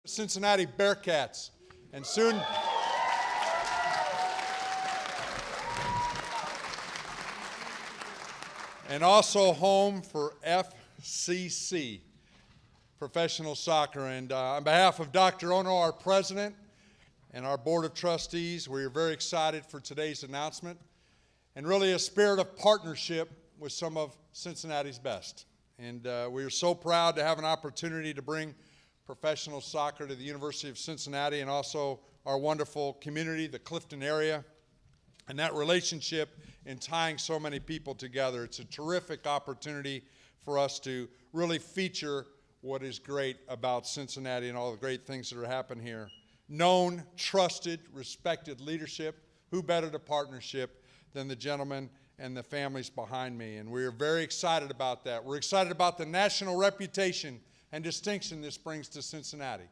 Cincinnati Bearcats, and soon and also home for FCC, professional soccer. And on behalf of Dr. Ono, our president, and our board of trustees, we are very excited for today's announcement, and really a spirit of partnership with some of Cincinnati's best. And we are so proud to have an opportunity to bring professional soccer to the University of Cincinnati and also our wonderful community, the Clifton area, and that relationship in tying so many people together. It's a terrific opportunity for us to really feature what is great about Cincinnati and all the great things that are happening here. Known, trusted, respected leadership. Who better to partnership than the gentlemen and the families behind me? And we are very excited about that. We're excited about the national reputation and distinction this brings to Cincinnati.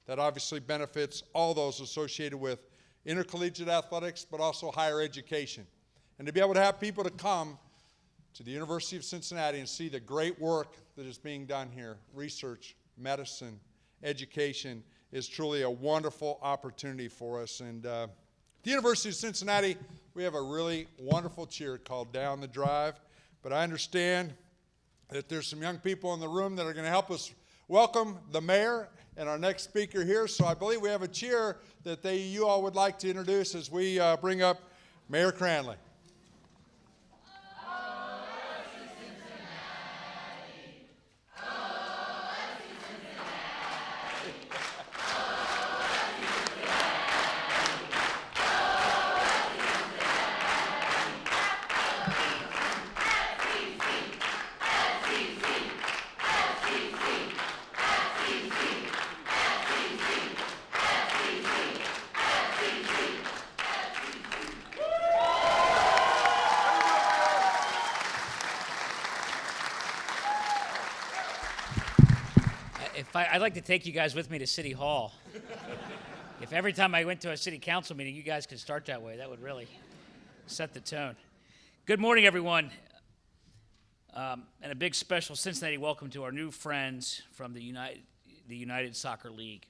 That obviously benefits all those associated with intercollegiate athletics, but also higher education. And to be able to have people to come to the University of Cincinnati and see the great work that is being done here, research, medicine, education, is truly a wonderful opportunity for us. And at the University of Cincinnati, we have a really wonderful cheer called Down the Drive. But I understand that there's some young people in the room that are going to help us welcome the mayor and our next speaker here. So I believe we have a cheer that you all would like to introduce as we bring up Mayor Cranley. I'd like to take you guys with me to City Hall. If every time I went to a city council meeting, you guys could start that way, that would really set the tone. Good morning, everyone. And a big special Cincinnati welcome to our new friends from the United Soccer League.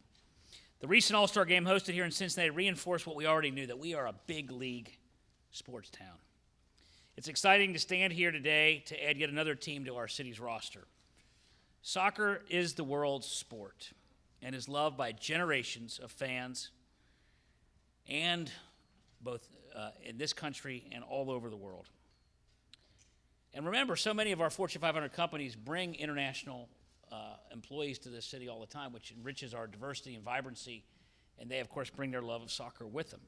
The recent All-Star game hosted here in Cincinnati reinforced what we already knew, that we are a big league sports town. It's exciting to stand here today to add yet another team to our city's roster. Soccer is the world's sport and is loved by generations of fans, and both in this country and all over the world. And remember, so many of our Fortune 500 companies bring international employees to this city all the time, which enriches our diversity and vibrancy, and they, of course, bring their love of soccer with them.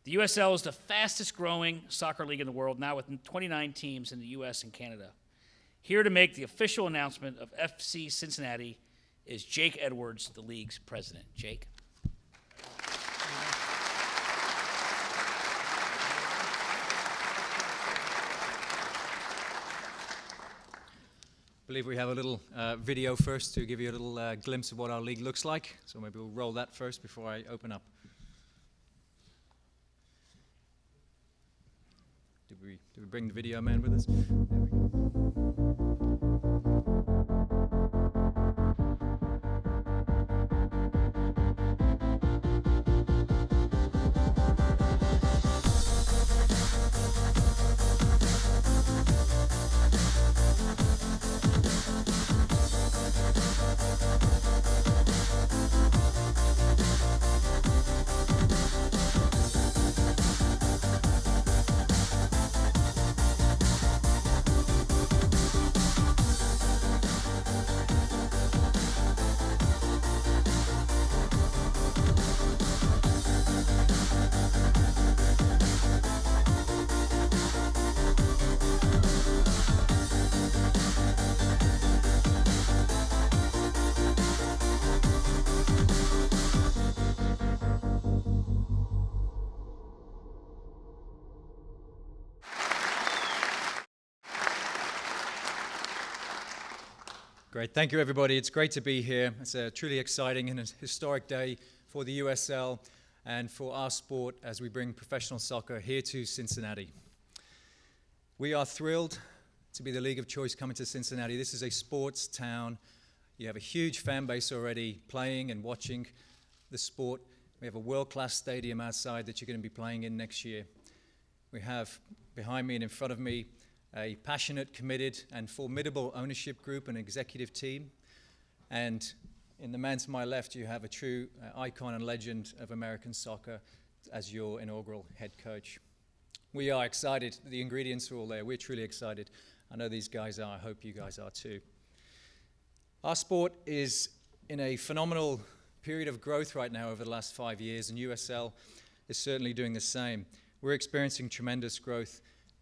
The USL is the fastest growing soccer league in the world, now with 29 teams in the US and Canada. Here to make the official announcement of FC Cincinnati is Jake Edwards, the league's president. Jake. I believe we have a little video first to give you a little glimpse of what our league looks like. So maybe we'll roll that first before I open up. Did we bring the video man with us? There we go. Great, thank you everybody. It's great to be here. It's a truly exciting and a historic day for the USL and for our sport as we bring professional soccer here to Cincinnati. We are thrilled to be the league of choice coming to Cincinnati. This is a sports town. You have a huge fan base already playing and watching the sport. We have a world-class stadium outside that you're going to be playing in next year. We have behind me and in front of me a passionate, committed, and formidable ownership group and executive team. And in the man to my left, you have a true icon and legend of American soccer as your inaugural head coach. We are excited. The ingredients are all there. We're truly excited. I know these guys are. I hope you guys are too. Our sport is in a phenomenal period of growth right now over the last 5 years, and USL is certainly doing the same. We're experiencing tremendous growth,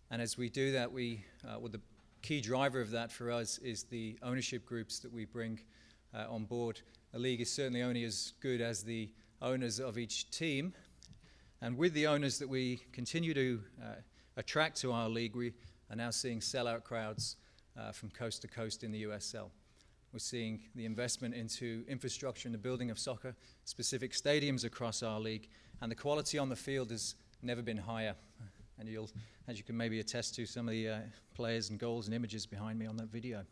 and as we do that, the key driver of that for us is the ownership groups that we bring on board. The league is certainly only as good as the owners of each team, and with the owners that we continue to attract to our league, we are now seeing sellout crowds from coast to coast in the USL. We're seeing the investment into infrastructure and the building of soccer-specific stadiums across our league, and the quality on the field has never been higher. And as you can maybe attest to, some of the players and goals and images behind me on that video.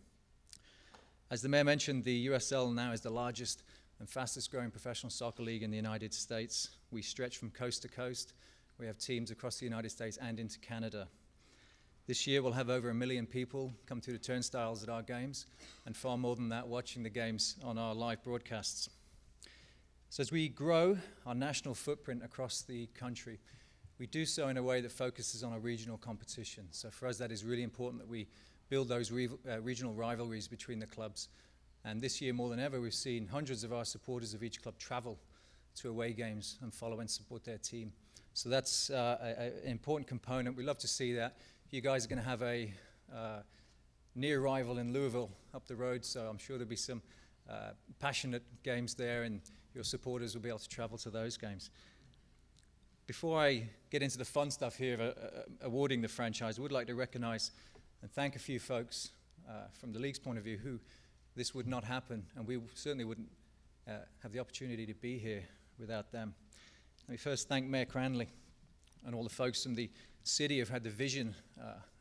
As the mayor mentioned, the USL now is the largest and fastest growing professional soccer league in the United States. We stretch from coast to coast. We have teams across the United States and into Canada. This year we'll have over 1 million people come through the turnstiles at our games, and far more than that watching the games on our live broadcasts. So as we grow our national footprint across the country, we do so in a way that focuses on a regional competition. So for us, that is really important that we build those regional rivalries between the clubs. And this year, more than ever, we've seen hundreds of our supporters of each club travel to away games and follow and support their team. So that's an important component. We love to see that. You guys are going to have a near rival in Louisville up the road, so I'm sure there'll be some passionate games there, and your supporters will be able to travel to those games. Before I get into the fun stuff here of awarding the franchise, I would like to recognize and thank a few folks from the league's point of view who this would not happen, and we certainly wouldn't have the opportunity to be here without them. Let me first thank Mayor Cranley and all the folks from the city who've had the vision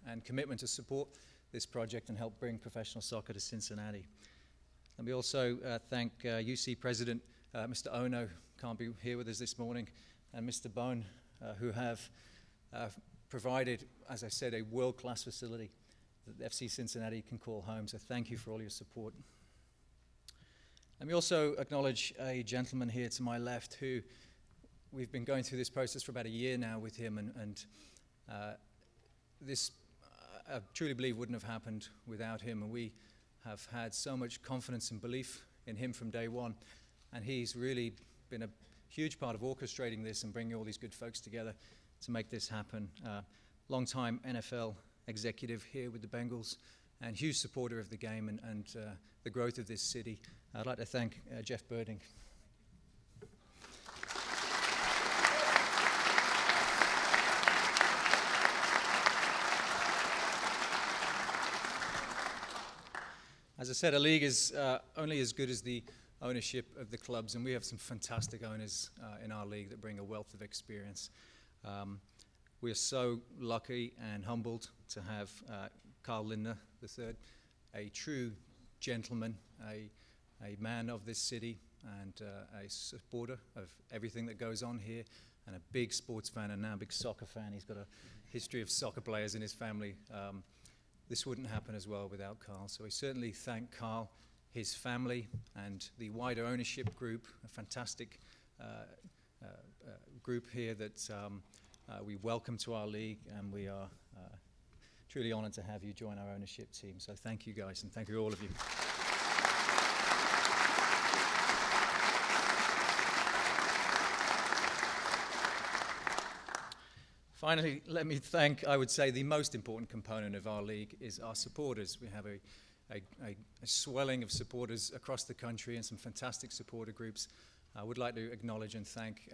and commitment to support this project and help bring professional soccer to Cincinnati. Let me also thank UC President Mr. Ono, can't be here with us this morning, and Mr. Bone, who have provided, as I said, a world-class facility that FC Cincinnati can call home. So thank you for all your support. Let me also acknowledge a gentleman here to my left who we've been going through this process for about a year now with him, and this I truly believe wouldn't have happened without him, and we have had so much confidence and belief in him from day one, and he's really been a huge part of orchestrating this and bringing all these good folks together to make this happen. Long-time NFL executive here with the Bengals and huge supporter of the game and the growth of this city. I'd like to thank Jeff Birding. As I said, a league is only as good as the ownership of the clubs, and we have some fantastic owners in our league that bring a wealth of experience. We are so lucky and humbled to have Carl Lindner III, a true gentleman, a man of this city, and a supporter of everything that goes on here, and a big sports fan and now a big soccer fan. He's got a history of soccer players in his family. This wouldn't happen as well without Carl. So we certainly thank Carl, his family, and the wider ownership group, a fantastic group here that we welcome to our league, and we are truly honored to have you join our ownership team. So thank you guys, and thank you all of you. Finally, let me thank, I would say, the most important component of our league is our supporters. We have a swelling of supporters across the country and some fantastic supporter groups. I would like to acknowledge and thank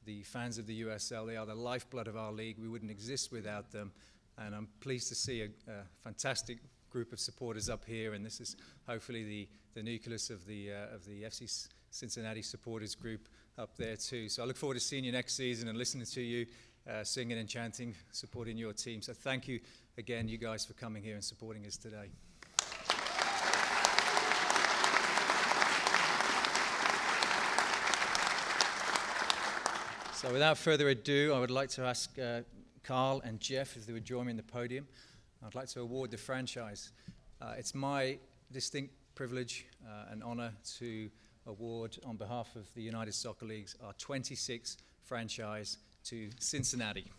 the fans of the USL. They are the lifeblood of our league. We wouldn't exist without them. And I'm pleased to see a fantastic group of supporters up here. And this is hopefully the nucleus of the FC Cincinnati supporters group up there too. So I look forward to seeing you next season and listening to you singing and chanting, supporting your team. So thank you again, you guys, for coming here and supporting us today. So without further ado, I would like to ask Carl and Jeff if they would join me in the podium. I'd like to award the franchise. It's my distinct privilege and honor to award, on behalf of the United Soccer Leagues, our 26th franchise to Cincinnati.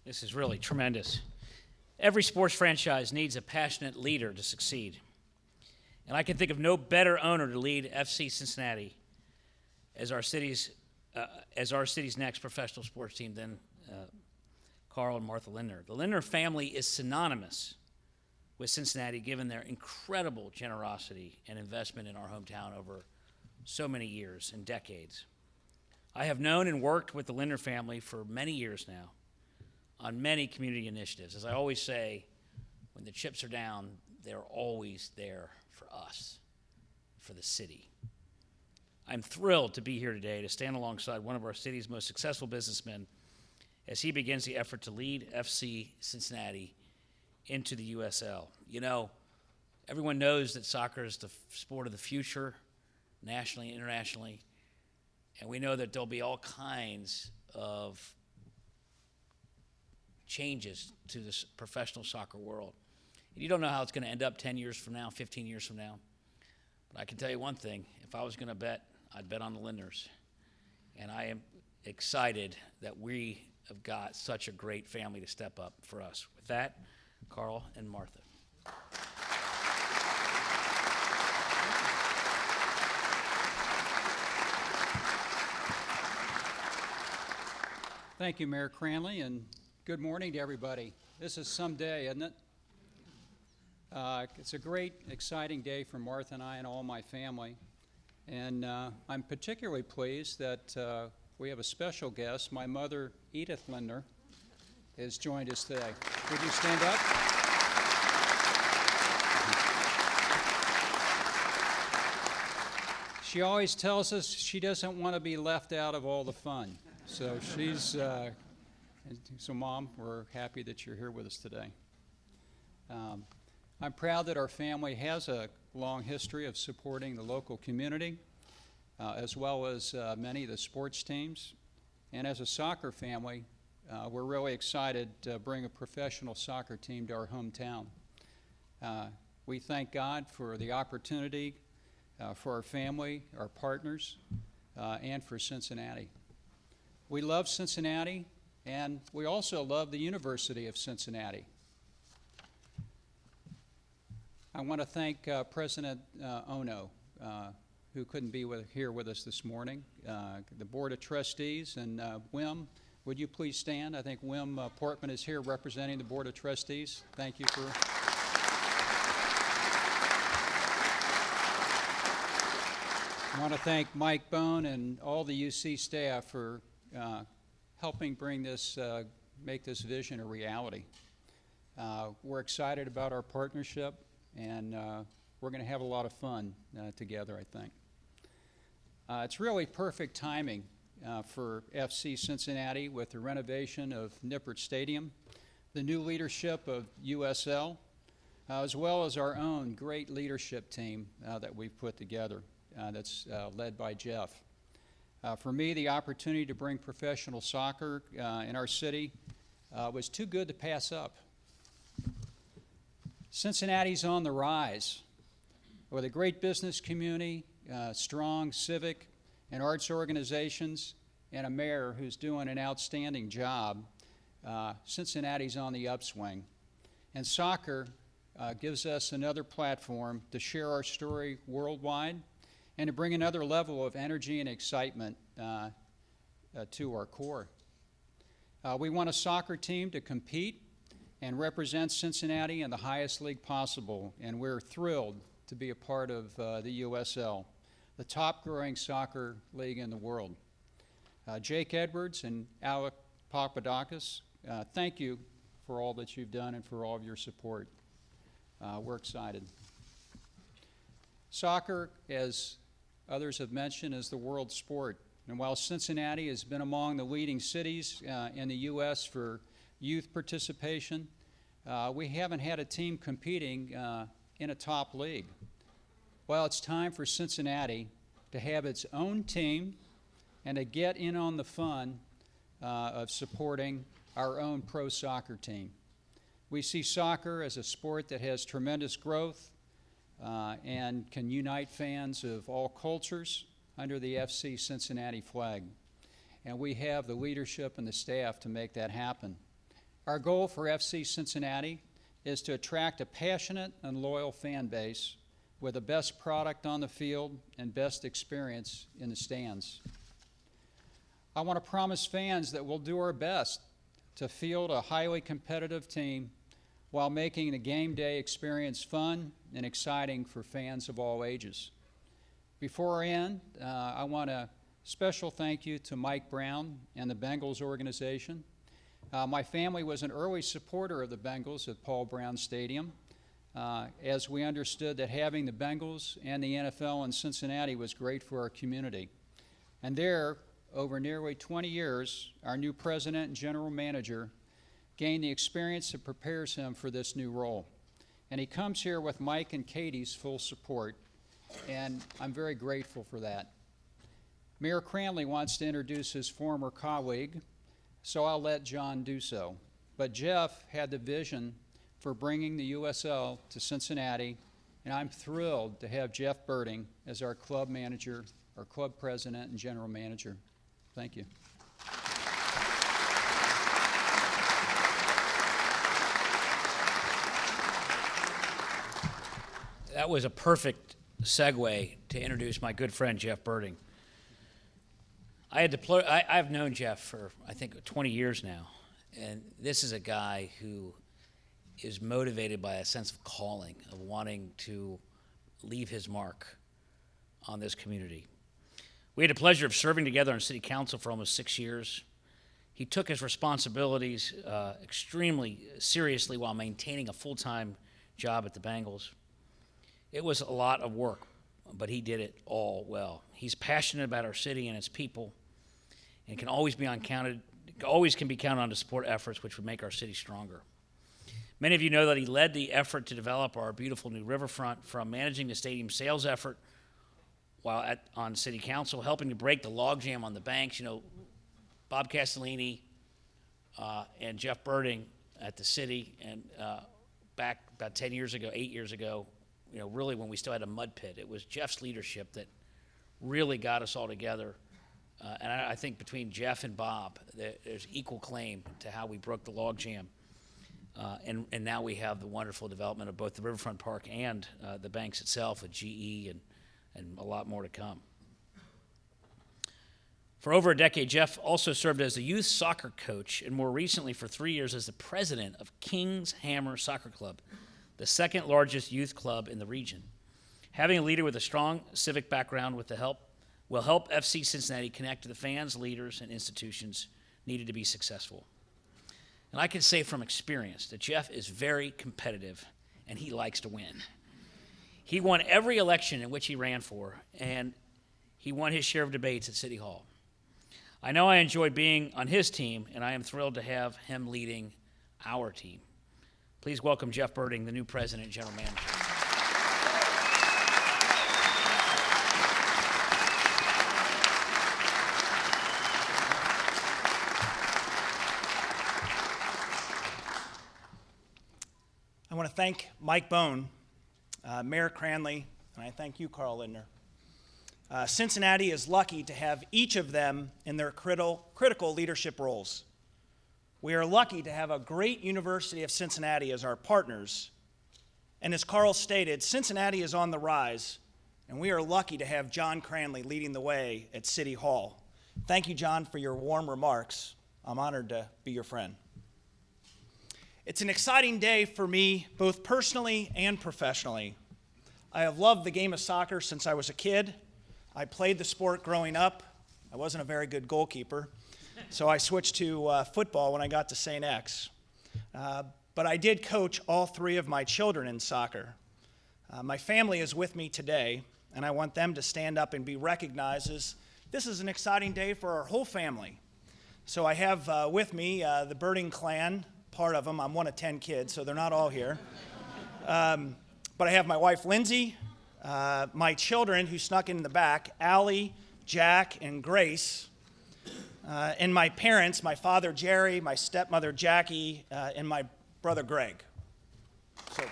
This is really tremendous. Every sports franchise needs a passionate leader to succeed. And I can think of no better owner to lead FC Cincinnati as our city's next professional sports team than Carl and Martha Lindner. The Lindner family is synonymous with Cincinnati, given their incredible generosity and investment in our hometown over so many years and decades. I have known and worked with the Lindner family for many years now on many community initiatives. As I always say, when the chips are down, they're always there for us, for the city. I'm thrilled to be here today to stand alongside one of our city's most successful businessmen as he begins the effort to lead FC Cincinnati into the USL. You know, everyone knows that soccer is the sport of the future, nationally and internationally, and we know that there'll be all kinds of changes to this professional soccer world. And you don't know how it's going to end up 10 years from now, 15 years from now. But I can tell you one thing, if I was going to bet, I'd bet on the Lindners. And I am excited that we have got such a great family to step up for us. With that, Carl and Martha. Thank you, Mayor Cranley, and good morning to everybody. This is some day, isn't it? It's a great, exciting day for Martha and I and all my family. And I'm particularly pleased that we have a special guest. My mother, Edith Lindner, has joined us today. Would you stand up? She always tells us she doesn't want to be left out of all the fun. So she's... So, Mom, we're happy that you're here with us today. I'm proud that our family has a long history of supporting the local community, as well as many of the sports teams. And as a soccer family, we're really excited to bring a professional soccer team to our hometown. We thank God for the opportunity for our family, our partners, and for Cincinnati. We love Cincinnati. And we also love the University of Cincinnati. I want to thank President Ono, who couldn't be here with us this morning, the Board of Trustees, and Wim, would you please stand? I think Wim Portman is here representing the Board of Trustees. Thank you for... I want to thank Mike Bone and all the UC staff for helping bring this, make this vision a reality. We're excited about our partnership, and we're going to have a lot of fun together, I think. It's really perfect timing for FC Cincinnati with the renovation of Nippert Stadium, the new leadership of USL, as well as our own great leadership team that we've put together that's led by Jeff. For me, the opportunity to bring professional soccer in our city was too good to pass up. Cincinnati's on the rise with a great business community, strong civic and arts organizations, and a mayor who's doing an outstanding job. Cincinnati's on the upswing. And soccer gives us another platform to share our story worldwide and to bring another level of energy and excitement to our core. We want a soccer team to compete and represent Cincinnati in the highest league possible, and we're thrilled to be a part of the USL, the top-growing soccer league in the world. Jake Edwards and Alec Papadakis, thank you for all that you've done and for all of your support. We're excited. Soccer, as others have mentioned, is the world sport. And while Cincinnati has been among the leading cities in the U.S. for youth participation, we haven't had a team competing in a top league. Well, it's time for Cincinnati to have its own team and to get in on the fun of supporting our own pro soccer team. We see soccer as a sport that has tremendous growth and can unite fans of all cultures under the FC Cincinnati flag. And we have the leadership and the staff to make that happen. Our goal for FC Cincinnati is to attract a passionate and loyal fan base with the best product on the field and best experience in the stands. I want to promise fans that we'll do our best to field a highly competitive team while making the game day experience fun and exciting for fans of all ages. Before I end, I want a special thank you to Mike Brown and the Bengals organization. My family was an early supporter of the Bengals at Paul Brown Stadium, as we understood that having the Bengals and the NFL in Cincinnati was great for our community. And there, over nearly 20 years, our new president and general manager gained the experience that prepares him for this new role. And he comes here with Mike and Katie's full support, and I'm very grateful for that. Mayor Cranley wants to introduce his former colleague, so I'll let John do so. But Jeff had the vision for bringing the USL to Cincinnati, and I'm thrilled to have Jeff Birding as our club manager, our club president and general manager. Thank you. That was a perfect segue to introduce my good friend Jeff Birding. I've known Jeff for, I think, 20 years now, and this is a guy who is motivated by a sense of calling, of wanting to leave his mark on this community. We had the pleasure of serving together on City Council for almost 6 years. He took his responsibilities extremely seriously while maintaining a full-time job at the Bengals. It was a lot of work, but he did it all well. He's passionate about our city and its people, and can always be counted on to support efforts which would make our city stronger. Many of you know that he led the effort to develop our beautiful new riverfront, from managing the stadium sales effort while on City Council, helping to break the logjam on the banks. You know, Bob Castellini and Jeff Birding at the city, and back about 8 years ago, you know, really when we still had a mud pit. It was Jeff's leadership that really got us all together. And I think between Jeff and Bob, there's equal claim to how we broke the logjam. And now we have the wonderful development of both the Riverfront Park and the banks itself with GE and a lot more to come. For over a decade, Jeff also served as the youth soccer coach, and more recently for 3 years as the president of King's Hammer Soccer Club, the second largest youth club in the region. Having a leader with a strong civic background will help FC Cincinnati connect to the fans, leaders, and institutions needed to be successful. And I can say from experience that Jeff is very competitive, and he likes to win. He won every election in which he ran for, and he won his share of debates at City Hall. I know I enjoyed being on his team, and I am thrilled to have him leading our team. Please welcome Jeff Birding, the new president and general manager. I want to thank Mike Bone, Mayor Cranley, and I thank you, Carl Lindner. Cincinnati is lucky to have each of them in their critical leadership roles. We are lucky to have a great University of Cincinnati as our partners. And as Carl stated, Cincinnati is on the rise, and we are lucky to have John Cranley leading the way at City Hall. Thank you, John, for your warm remarks. I'm honored to be your friend. It's an exciting day for me, both personally and professionally. I have loved the game of soccer since I was a kid. I played the sport growing up. I wasn't a very good goalkeeper, so I switched to football when I got to St. X. But I did coach all three of my children in soccer. My family is with me today, and I want them to stand up and be recognized as this is an exciting day for our whole family. So I have with me the Birding clan, part of them. I'm one of 10 kids, so they're not all here. But I have my wife, Lindsay, my children who snuck in the back, Allie, Jack, and Grace, and my parents, my father, Jerry, my stepmother, Jackie, and my brother, Greg. So,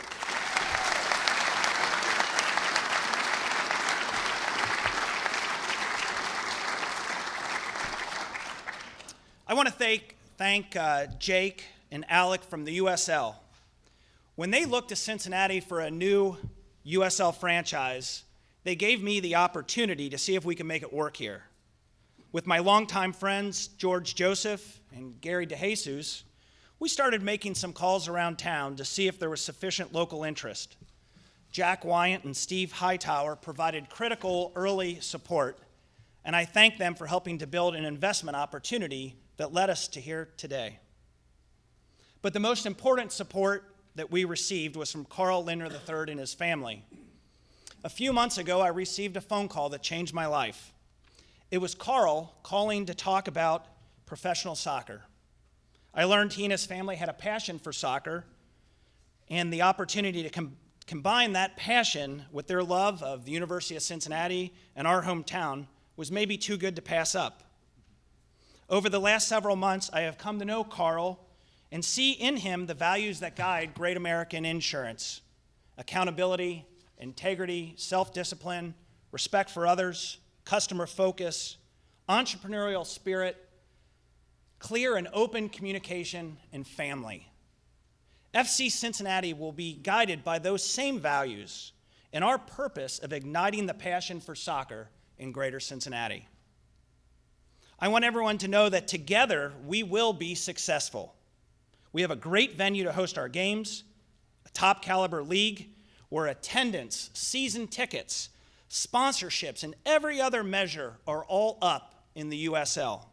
I want to thank Jake and Alec from the USL. When they looked to Cincinnati for a new USL franchise, they gave me the opportunity to see if we can make it work here. With my longtime friends, George Joseph and Gary DeJesus, we started making some calls around town to see if there was sufficient local interest. Jack Wyant and Steve Hightower provided critical early support, and I thank them for helping to build an investment opportunity that led us to here today. But the most important support that we received was from Carl Lindner III and his family. A few months ago, I received a phone call that changed my life. It was Carl calling to talk about professional soccer. I learned he and his family had a passion for soccer, and the opportunity to combine that passion with their love of the University of Cincinnati and our hometown was maybe too good to pass up. Over the last several months, I have come to know Carl and see in him the values that guide great American insurance: accountability, integrity, self-discipline, respect for others, customer focus, entrepreneurial spirit, clear and open communication, and family. FC Cincinnati will be guided by those same values and our purpose of igniting the passion for soccer in greater Cincinnati. I want everyone to know that together we will be successful. We have a great venue to host our games, a top caliber league where attendance, season tickets, sponsorships, and every other measure are all up in the USL.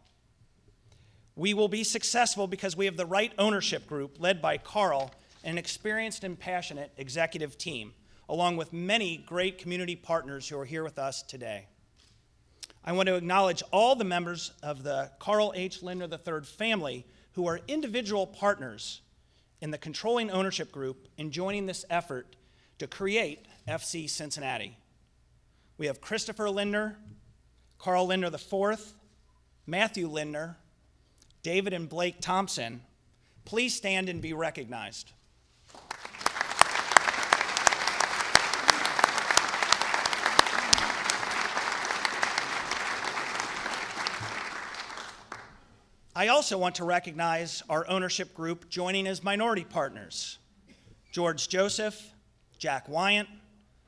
We will be successful because we have the right ownership group led by Carl and an experienced and passionate executive team, along with many great community partners who are here with us today. I want to acknowledge all the members of the Carl H. Lindner III family who are individual partners in the controlling ownership group in joining this effort to create FC Cincinnati. We have Christopher Lindner, Carl Lindner IV, Matthew Lindner, David and Blake Thompson. Please stand and be recognized. I also want to recognize our ownership group joining as minority partners: George Joseph, Jack Wyant,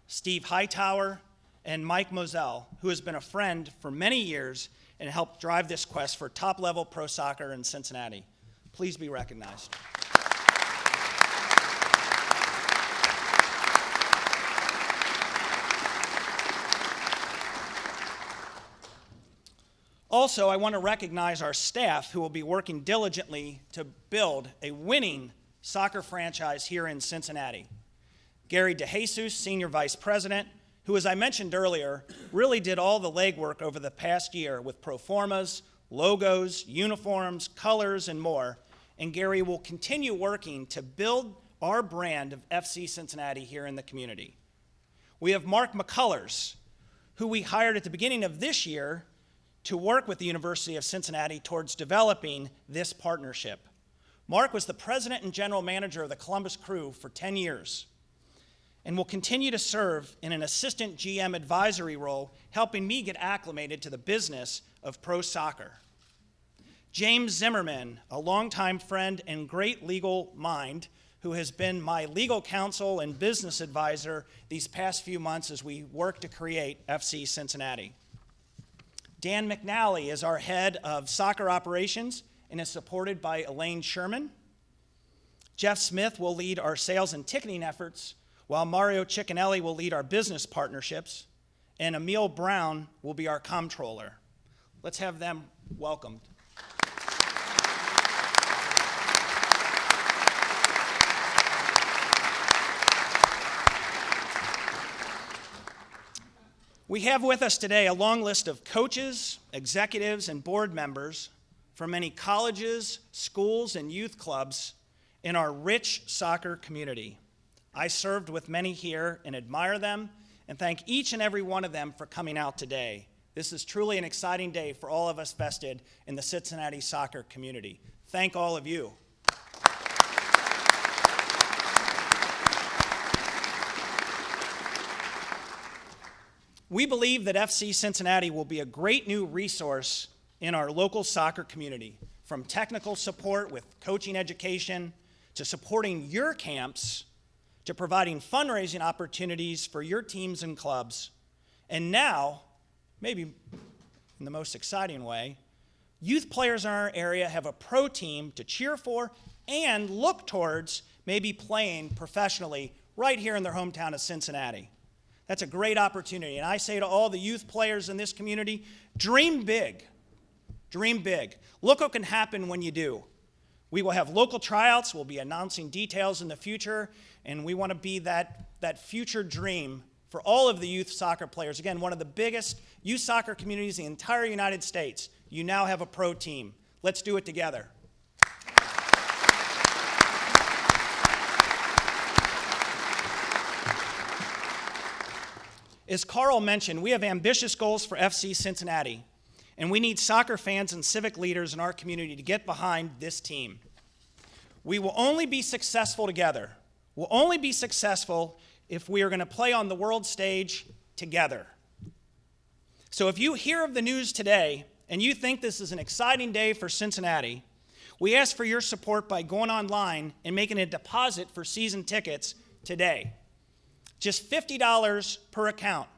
Steve Hightower, and Mike Moselle, who has been a friend for many years and helped drive this quest for top-level pro soccer in Cincinnati. Please be recognized. Also, I want to recognize our staff who will be working diligently to build a winning soccer franchise here in Cincinnati. Gary DeJesus, Senior Vice President, who, as I mentioned earlier, really did all the legwork over the past year with pro formas, logos, uniforms, colors, and more. And Gary will continue working to build our brand of FC Cincinnati here in the community. We have Mark McCullers, who we hired at the beginning of this year to work with the University of Cincinnati towards developing this partnership. Mark was the president and general manager of the Columbus Crew for 10 years and will continue to serve in an assistant GM advisory role, helping me get acclimated to the business of pro soccer. James Zimmerman, a longtime friend and great legal mind, who has been my legal counsel and business advisor these past few months as we work to create FC Cincinnati. Dan McNally is our head of soccer operations and is supported by Elaine Sherman. Jeff Smith will lead our sales and ticketing efforts, while Mario Ciccinelli will lead our business partnerships, and Emil Brown will be our comptroller. Let's have them welcomed. We have with us today a long list of coaches, executives, and board members from many colleges, schools, and youth clubs in our rich soccer community. I served with many here and admire them and thank each and every one of them for coming out today. This is truly an exciting day for all of us vested in the Cincinnati soccer community. Thank all of you. We believe that FC Cincinnati will be a great new resource in our local soccer community, from technical support with coaching education, to supporting your camps, to providing fundraising opportunities for your teams and clubs. And now, maybe in the most exciting way, youth players in our area have a pro team to cheer for and look towards maybe playing professionally right here in their hometown of Cincinnati. That's a great opportunity. And I say to all the youth players in this community, dream big. Dream big. Look what can happen when you do. We will have local tryouts. We'll be announcing details in the future. And we want to be that future dream for all of the youth soccer players. Again, one of the biggest youth soccer communities in the entire United States. You now have a pro team. Let's do it together. As Carl mentioned, we have ambitious goals for FC Cincinnati, and we need soccer fans and civic leaders in our community to get behind this team. We will only be successful together. We'll only be successful if we are going to play on the world stage together. So if you hear of the news today and you think this is an exciting day for Cincinnati, we ask for your support by going online and making a deposit for season tickets today. Just $50 per account.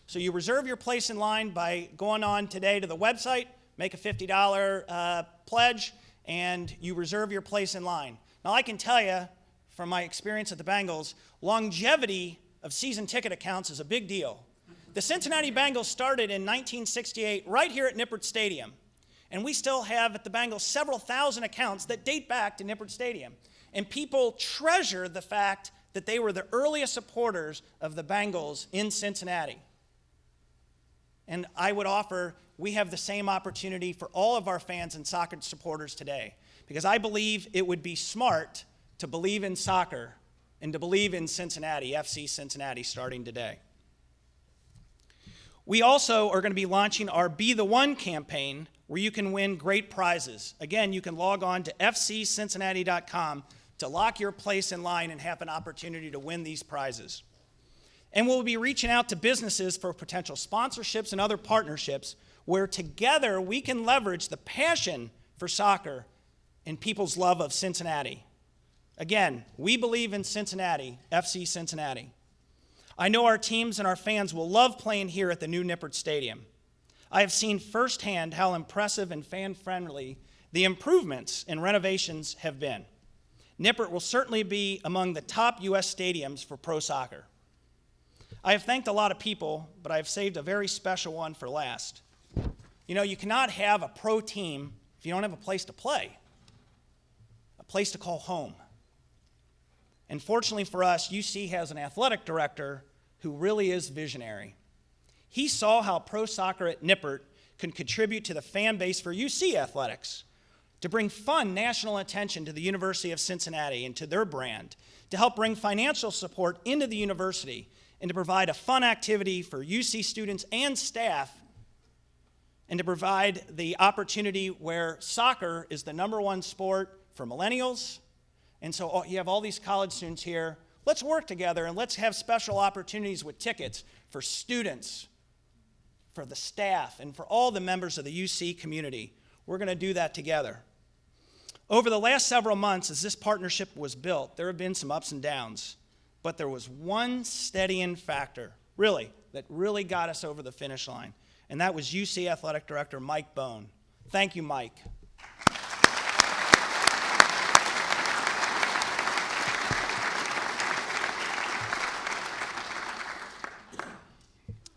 So you reserve your place in line by going on today to the website, make a $50 pledge, and you reserve your place in line. Now I can tell you, from my experience at the Bengals, longevity of season ticket accounts is a big deal. The Cincinnati Bengals started in 1968 right here at Nippert Stadium. And we still have at the Bengals several thousand accounts that date back to Nippert Stadium. And people treasure the fact that they were the earliest supporters of the Bengals in Cincinnati. And I would offer we have the same opportunity for all of our fans and soccer supporters today, because I believe it would be smart to believe in soccer and to believe in Cincinnati, FC Cincinnati, starting today. We also are going to be launching our Be the One campaign, where you can win great prizes. Again, you can log on to fccincinnati.com to lock your place in line and have an opportunity to win these prizes. And we'll be reaching out to businesses for potential sponsorships and other partnerships where together we can leverage the passion for soccer and people's love of Cincinnati. Again, we believe in Cincinnati, FC Cincinnati. I know our teams and our fans will love playing here at the new Nippert Stadium. I have seen firsthand how impressive and fan-friendly the improvements and renovations have been. Nippert will certainly be among the top U.S. stadiums for pro soccer. I have thanked a lot of people, but I have saved a very special one for last. You know, you cannot have a pro team if you don't have a place to play, a place to call home. And fortunately for us, UC has an athletic director who really is visionary. He saw how pro soccer at Nippert can contribute to the fan base for UC athletics, to bring fun national attention to the University of Cincinnati and to their brand, to help bring financial support into the university, and to provide a fun activity for UC students and staff, and to provide the opportunity where soccer is the #1 sport for millennials. And so you have all these college students here. Let's work together and let's have special opportunities with tickets for students, for the staff, and for all the members of the UC community. We're going to do that together. Over the last several months, as this partnership was built, there have been some ups and downs. But there was one steadying factor, that really got us over the finish line. And that was UC Athletic Director Mike Bone. Thank you, Mike.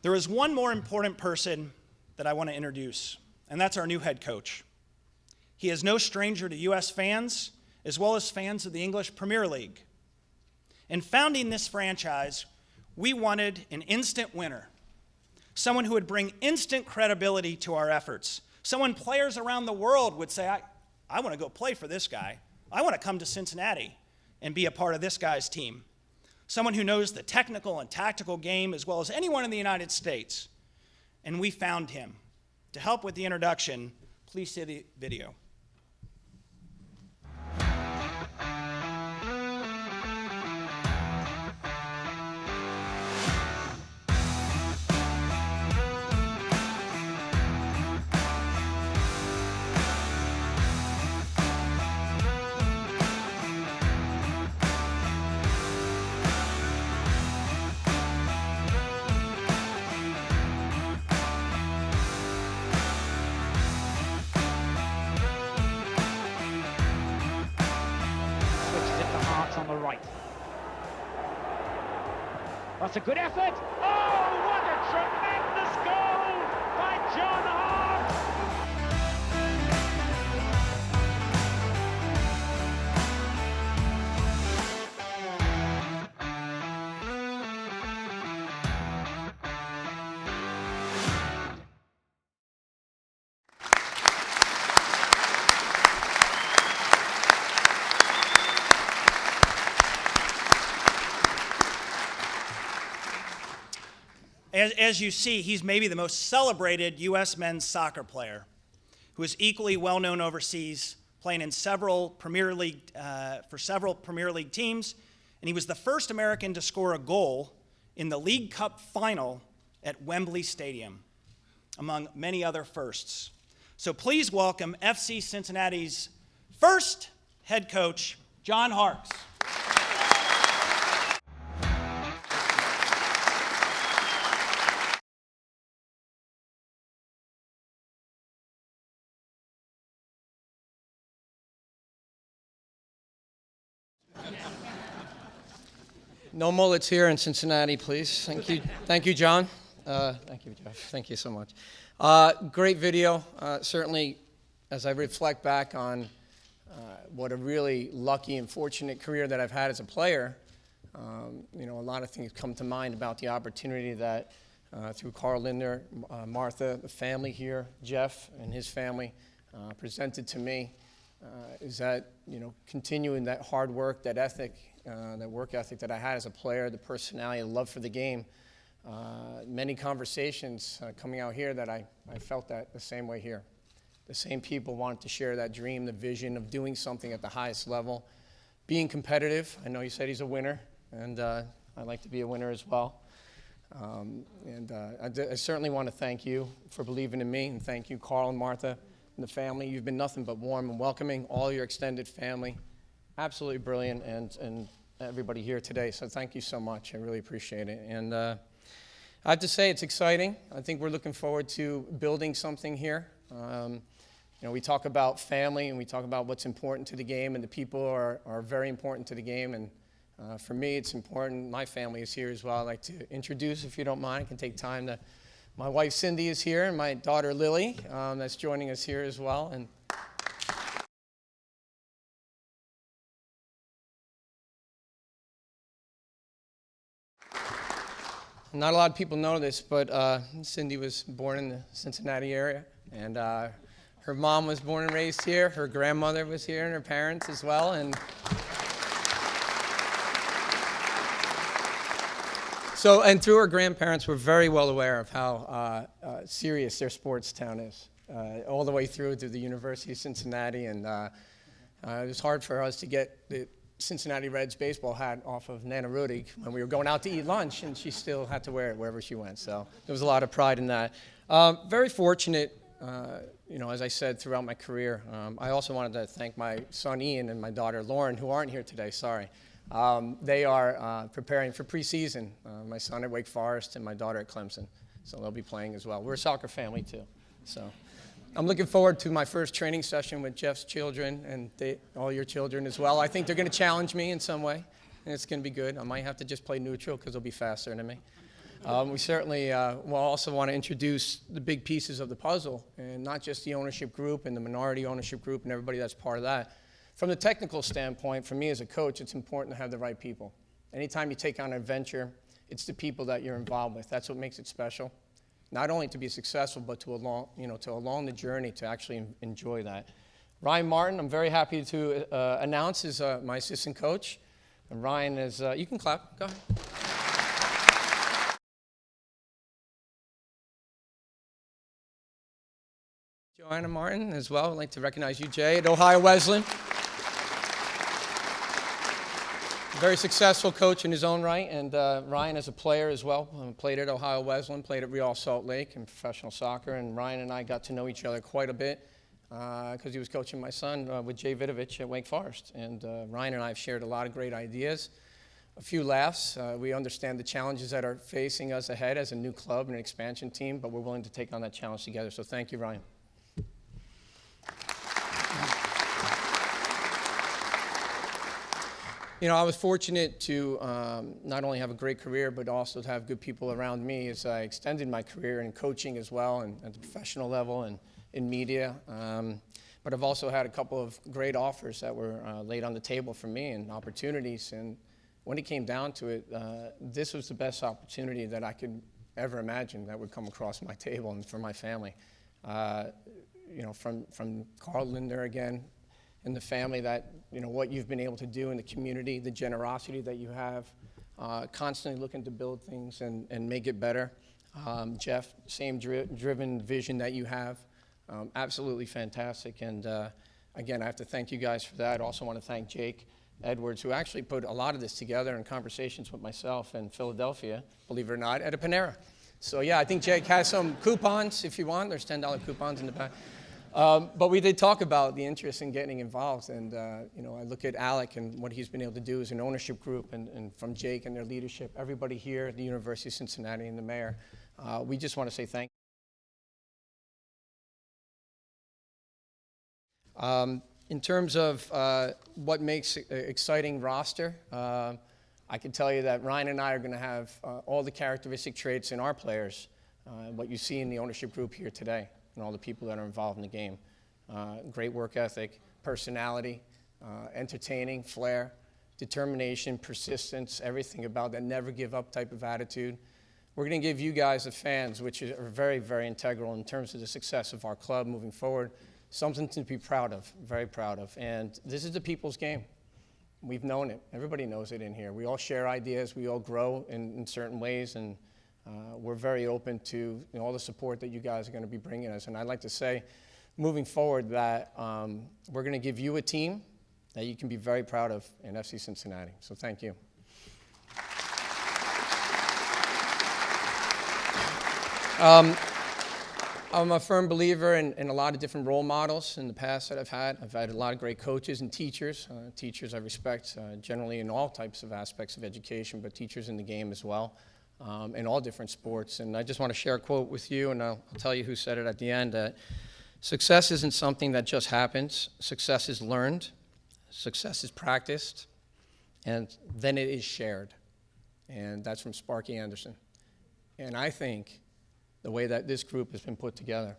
There is one more important person that I want to introduce, and that's our new head coach. He is no stranger to U.S. fans, as well as fans of the English Premier League. In founding this franchise, we wanted an instant winner, someone who would bring instant credibility to our efforts, someone players around the world would say, I want to go play for this guy. I want to come to Cincinnati and be a part of this guy's team. Someone who knows the technical and tactical game as well as anyone in the United States. And we found him. To help with the introduction, please see the video. Switches it to Hart on the right. That's a good effort. Oh, what a tremendous goal by John Hart! As you see, he's maybe the most celebrated U.S. men's soccer player who is equally well known overseas, playing in several Premier League teams, and he was the first American to score a goal in the League Cup final at Wembley Stadium, among many other firsts. So please welcome FC Cincinnati's first head coach, John Harkes. No mullets here in Cincinnati, please. Thank you, John. Thank you, Jeff. Thank you so much. Great video. Certainly, as I reflect back on what a really lucky and fortunate career that I've had as a player, a lot of things come to mind about the opportunity that through Carl Lindner, Martha, the family here, Jeff and his family presented to me. Is that, continuing that hard work, that ethic, that work ethic that I had as a player, the personality, the love for the game. Many conversations coming out here that I felt that the same way here. The same people wanted to share that dream, the vision of doing something at the highest level, being competitive. I know you said he's a winner, and I like to be a winner as well. I certainly want to thank you for believing in me, and thank you, Carl and Martha and the family. You've been nothing but warm and welcoming, all your extended family. Absolutely brilliant, and everybody here today, so thank you so much. I really appreciate it. And I have to say, it's exciting. I think we're looking forward to building something here. We talk about family, and we talk about what's important to the game, and the people are very important to the game. And for me, it's important. My family is here as well. I'd like to introduce, if you don't mind, I can take time to. My wife Cindy is here, and my daughter Lily, that's joining us here as well. And not a lot of people know this, but Cindy was born in the Cincinnati area, and her mom was born and raised here. Her grandmother was here, and her parents as well. And through her grandparents, we're very well aware of how serious their sports town is, all the way through to the University of Cincinnati. And it was hard for us to get the Cincinnati Reds baseball hat off of Nana Rudig when we were going out to eat lunch, and she still had to wear it wherever she went. So there was a lot of pride in that. Very fortunate, as I said, throughout my career. I also wanted to thank my son Ian and my daughter Lauren, who aren't here today, sorry. They are preparing for preseason. My son at Wake Forest and my daughter at Clemson. So they'll be playing as well. We're a soccer family too. So I'm looking forward to my first training session with Jeff's children and all your children as well. I think they're going to challenge me in some way, and it's going to be good. I might have to just play neutral because they'll be faster than me. We certainly will also want to introduce the big pieces of the puzzle, and not just the ownership group and the minority ownership group and everybody that's part of that. From the technical standpoint, for me as a coach, it's important to have the right people. Anytime you take on an adventure, it's the people that you're involved with. That's what makes it special. Not only to be successful, but to along the journey to actually enjoy that. Ryan Martin, I'm very happy to announce, is my assistant coach. And Ryan is, you can clap, go ahead. Joanna Martin as well. I'd like to recognize you, Jay, at Ohio Wesleyan. Very successful coach in his own right, and Ryan is a player as well. Played at Ohio Wesleyan, played at Real Salt Lake in professional soccer, and Ryan and I got to know each other quite a bit because he was coaching my son with Jay Vidovich at Wake Forest. And Ryan and I have shared a lot of great ideas, a few laughs. We understand the challenges that are facing us ahead as a new club and an expansion team, but we're willing to take on that challenge together. So thank you, Ryan. You know, I was fortunate to not only have a great career, but also to have good people around me as I extended my career in coaching as well, and at the professional level and in media. But I've also had a couple of great offers that were laid on the table for me and opportunities. And when it came down to it, this was the best opportunity that I could ever imagine that would come across my table and for my family. You know, from Carl Lindner again, and the family, that, you know, what you've been able to do in the community, the generosity that you have, constantly looking to build things and make it better. Jeff, same driven vision that you have, absolutely fantastic. And again, I have to thank you guys for that. I also want to thank Jake Edwards, who actually put a lot of this together in conversations with myself in Philadelphia, believe it or not, at a Panera. So yeah, I think Jake has some coupons if you want. There's $10 coupons in the back. But we did talk about the interest in getting involved, and you know, I look at Alec and what he's been able to do as an ownership group, and from Jake and their leadership, everybody here at the University of Cincinnati and the mayor. We just want to say thank you. In terms of what makes an exciting roster, I can tell you that Ryan and I are going to have all the characteristic traits in our players, what you see in the ownership group here today, and all the people that are involved in the game. Great work ethic, personality, entertaining, flair, determination, persistence, everything about that never give up type of attitude. We're going to give you guys, the fans, which are very, very integral in terms of the success of our club moving forward, something to be proud of, very proud of. And this is the people's game. We've known it. Everybody knows it in here. We all share ideas. We all grow in certain ways, and we're very open to, you know, all the support that you guys are going to be bringing us. And I'd like to say, moving forward, that we're going to give you a team that you can be very proud of in FC Cincinnati. So thank you. I'm a firm believer in a lot of different role models in the past that I've had. I've had a lot of great coaches and teachers. Teachers I respect generally in all types of aspects of education, but teachers in the game as well. In all different sports. And I just want to share a quote with you, and I'll tell you who said it at the end, that success isn't something that just happens. Success is learned, success is practiced, and then it is shared. And that's from Sparky Anderson. And I think the way that this group has been put together,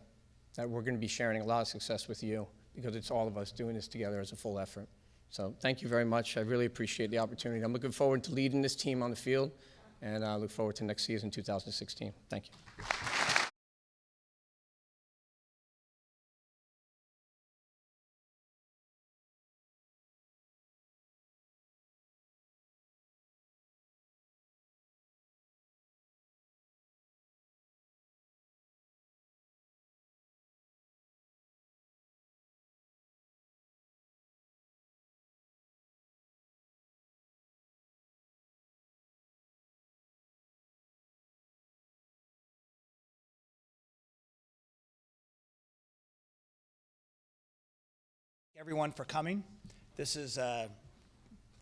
that we're going to be sharing a lot of success with you, because it's all of us doing this together as a full effort. So thank you very much. I really appreciate the opportunity. I'm looking forward to leading this team on the field, and I look forward to next season, 2016. Thank you. Everyone for coming. This is a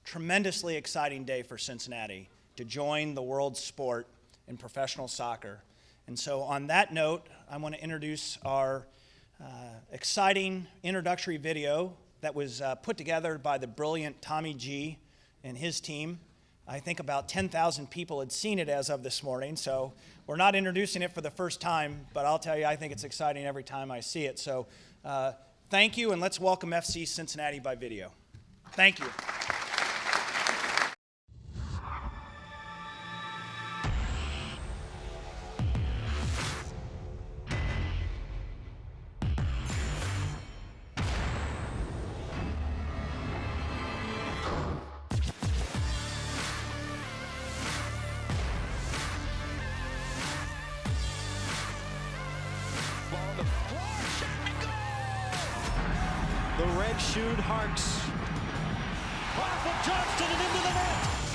tremendously exciting day for Cincinnati to join the world sport in professional soccer. And so on that note, I want to introduce our exciting introductory video that was put together by the brilliant Tommy G and his team. I think about 10,000 people had seen it as of this morning, so we're not introducing it for the first time, but I'll tell you, I think it's exciting every time I see it. So thank you, and let's welcome FC Cincinnati by video. Thank you. The red shoed Harks. Off of Johnston and into the net.